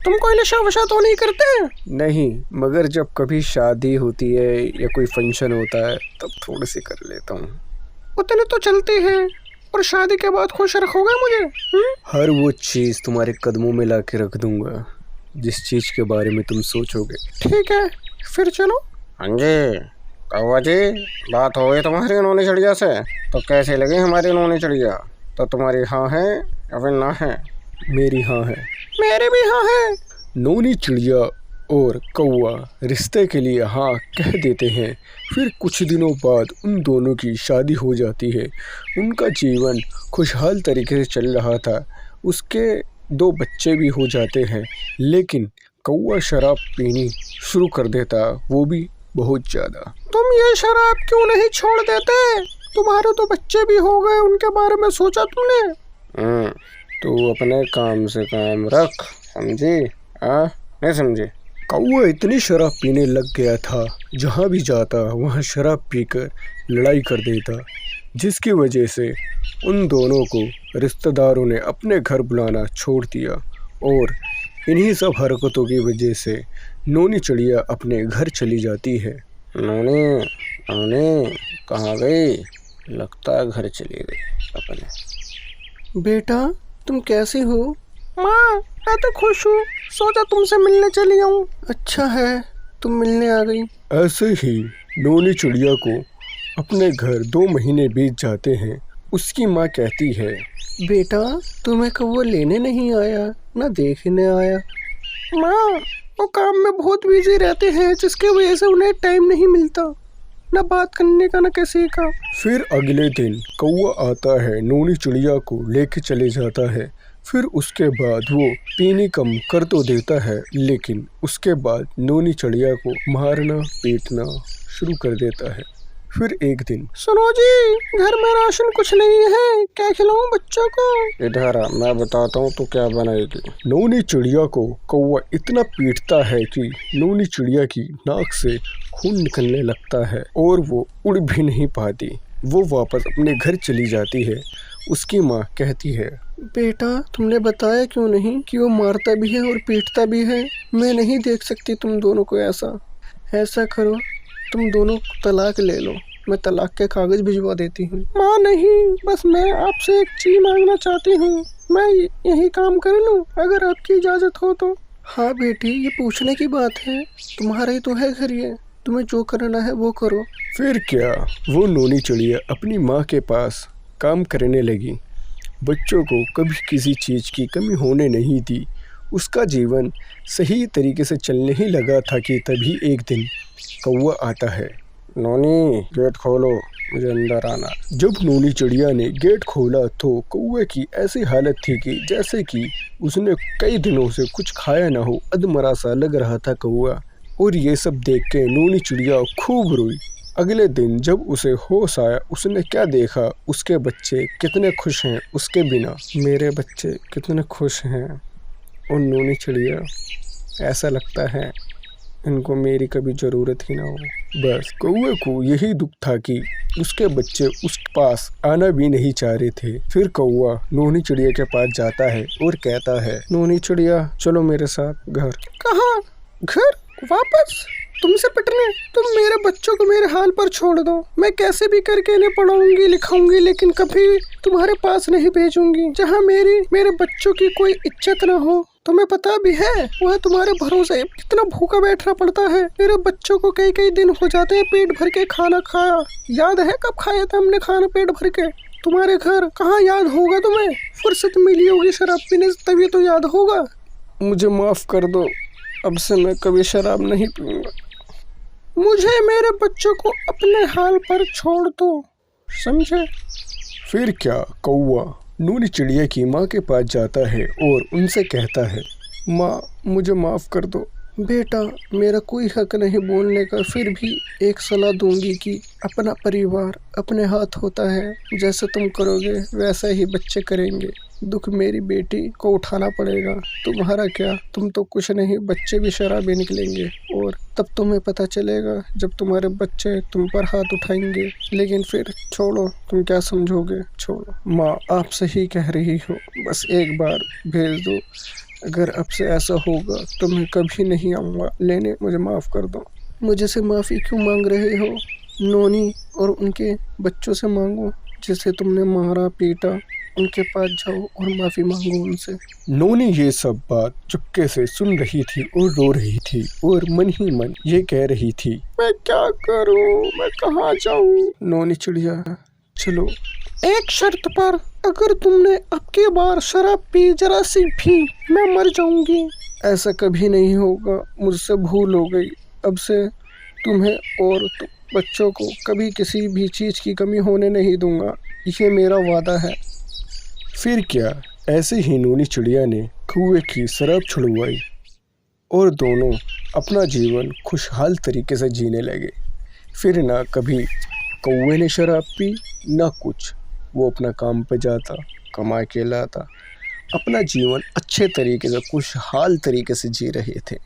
तुम कोई नशा वशा तो नहीं करते? नहीं, मगर जब कभी शादी होती है या कोई फंक्शन होता है तब थोड़ी सी कर लेता हूँ। उतने तो चलती है, और शादी के बाद खुश रखोगे मुझे? हर वो चीज़ तुम्हारे कदमों में ला के रख दूंगा जिस चीज़ के बारे में तुम सोचोगे। ठीक है, फिर चलो। हाँ जी कौवा जी, बात हो गई तुम्हारी नूनी चिड़िया से, तो कैसी लगी हमारी नूनी चिड़िया? तो तुम्हारी हाँ है या फिर ना है? मेरी हाँ है। मेरे भी हाँ है। नूनी चिड़िया और कौवा रिश्ते के लिए हाँ कह देते हैं। फिर कुछ दिनों बाद उन दोनों की शादी हो जाती है। उनका जीवन खुशहाल तरीके से चल रहा था। उसके 2 बच्चे भी हो जाते हैं, लेकिन कौवा शराब पीनी शुरू कर देता, वो भी बहुत ज़्यादा। तुम ये शराब क्यों नहीं छोड़ देते? तुम्हारे तो बच्चे भी हो गए, उनके बारे में सोचा तुमने? तू अपने काम से काम रख, समझी? नहीं समझी? कौवा इतनी शराब पीने लग गया था, जहाँ भी जाता वहाँ शराब पीकर लड़ाई कर देता, जिसकी वजह से उन दोनों को रिश्तेदारों ने अपने घर बुलाना छोड़ दिया। और इन्हीं सब हरकतों की वजह से नूनी चिड़िया अपने घर चली जाती है। नूनी नूनी कहाँ गई? लगता है घर चली गई अपने। बेटा तुम कैसी हो? माँ मैं तो खुश हूँ, सोचा तुमसे मिलने चली आऊँ। अच्छा है तुम मिलने आ गई। ऐसे ही नूनी चिड़िया को अपने घर 2 महीने बीत जाते हैं। उसकी माँ कहती है, बेटा तुम्हें कौवा लेने नहीं आया, ना देखने आया? माँ वो काम में बहुत बिजी रहते हैं, जिसकी वजह से उन्हें टाइम नहीं मिलता, ना बात करने का ना किसी का। फिर अगले दिन कौवा आता है, नूनी चिड़िया को लेके चले जाता है। फिर उसके बाद वो पीनी कम कर तो देता है, लेकिन उसके बाद नूनी चिड़िया को मारना पीटना शुरू कर देता है। फिर एक दिन, सुनो जी, घर में राशन कुछ नहीं है, क्या खिलाऊं बच्चों को? इधर आ, मैं बताता हूँ तू क्या बनाएगी। नूनी चिड़िया को कौवा इतना पीटता है कि नूनी चिड़िया की नाक से खून निकलने लगता है और वो उड़ भी नहीं पाती। वो वापस अपने घर चली जाती है। उसकी माँ कहती है, बेटा तुमने बताया क्यों नहीं कि वो मारता भी है और पीटता भी है? मैं नहीं देख सकती तुम दोनों को ऐसा करो, तुम दोनों तलाक ले लो, मैं तलाक के कागज भिजवा देती हूँ। माँ नहीं, बस मैं आपसे एक चीज मांगना चाहती हूँ, मैं यही काम कर लूँ अगर आपकी इजाज़त हो तो। हाँ बेटी ये पूछने की बात है, तुम्हारा ही तो है घर, ये तुम्हें जो करना है वो करो। फिर क्या, वो नूनी चिड़िया अपनी माँ के पास काम करने लगी। बच्चों को कभी किसी चीज़ की कमी होने नहीं दी। उसका जीवन सही तरीके से चलने ही लगा था कि तभी एक दिन कौवा आता है। नूनी गेट खोलो, मुझे अंदर आना। जब नूनी चिड़िया ने गेट खोला तो कौवे की ऐसी हालत थी कि जैसे कि उसने कई दिनों से कुछ खाया ना हो, अधमरा सा लग रहा था कौवा। और ये सब देख के नूनी चिड़िया खूब रोई। अगले दिन जब उसे होश आया, उसने क्या देखा, उसके बच्चे कितने खुश हैं उसके बिना। मेरे बच्चे कितने खुश हैं। और नूनी चिड़िया, ऐसा लगता है इनको मेरी कभी ज़रूरत ही ना हो। बस कौवे को यही दुख था कि उसके बच्चे उस पास आना भी नहीं चाह रहे थे। फिर कौवा नूनी चिड़िया के पास जाता है और कहता है, नूनी चिड़िया चलो मेरे साथ घर। कहाँ? घर? वापस तुमसे पिटने? तुम मेरे बच्चों को मेरे हाल पर छोड़ दो, मैं कैसे भी करके इन्हें पढ़ाऊंगी लिखाऊंगी, लेकिन कभी तुम्हारे पास नहीं भेजूंगी जहाँ मेरे बच्चों की कोई इज्जत ना हो। तुम्हें पता भी है वह तुम्हारे भरोसे कितना भूखा बैठना पड़ता है। मेरे बच्चों को कई दिन हो जाते हैं पेट भर के खाना खाया। याद है कब खाया था हमने खाना पेट भर के? तुम्हारे घर। कहाँ याद होगा तुम्हें? फुर्सत मिली होगी शराब पीने से, तभी तो याद होगा। मुझे माफ़ कर दो, अब से मैं कभी शराब नहीं पीऊँगा। मुझे मेरे बच्चों को अपने हाल पर छोड़ दो, समझे? फिर क्या, कौवा नूनी चिड़िया की माँ के पास जाता है और उनसे कहता है, माँ मुझे माफ़ कर दो। बेटा मेरा कोई हक नहीं बोलने का, फिर भी एक सलाह दूंगी कि अपना परिवार अपने हाथ होता है, जैसे तुम करोगे वैसा ही बच्चे करेंगे। दुख मेरी बेटी को उठाना पड़ेगा, तुम्हारा क्या, तुम तो कुछ नहीं, बच्चे भी शराबी निकलेंगे और तब तुम्हें पता चलेगा जब तुम्हारे बच्चे तुम पर हाथ उठाएंगे। लेकिन फिर छोड़ो, तुम क्या समझोगे, छोड़ो। माँ आप सही कह रही हो, बस एक बार भेज दो, अगर अब से ऐसा होगा तो मैं कभी नहीं आऊँगा लेने, मुझे माफ़ कर दो। मुझे से माफ़ी क्यों मांग रहे हो? नोनी और उनके बच्चों से मांगो, जिसे तुमने मारा पीटा, उनके पास जाओ और माफ़ी मांगो उनसे। नोनी ये सब बात चुपके से सुन रही थी और रो रही थी और मन ही मन ये कह रही थी, मैं क्या करूं, मैं कहाँ जाऊं? नोनी चिड़िया, चलो एक शर्त पर, अगर तुमने अब की बार शराब पी जरा सी भी, मैं मर जाऊंगी। ऐसा कभी नहीं होगा, मुझसे भूल हो गई। अब से तुम्हें और बच्चों को कभी किसी भी चीज़ की कमी होने नहीं दूंगा, ये मेरा वादा है। फिर क्या, ऐसे ही नोनी चिड़िया ने कौवे की शराब छुड़वाई और दोनों अपना जीवन खुशहाल तरीके से जीने लगे। फिर ना कभी कौवे ने शराब पी ना कुछ, वो अपना काम पे जाता, कमा के लाता, अपना जीवन अच्छे तरीके से खुशहाल तरीके से जी रहे थे।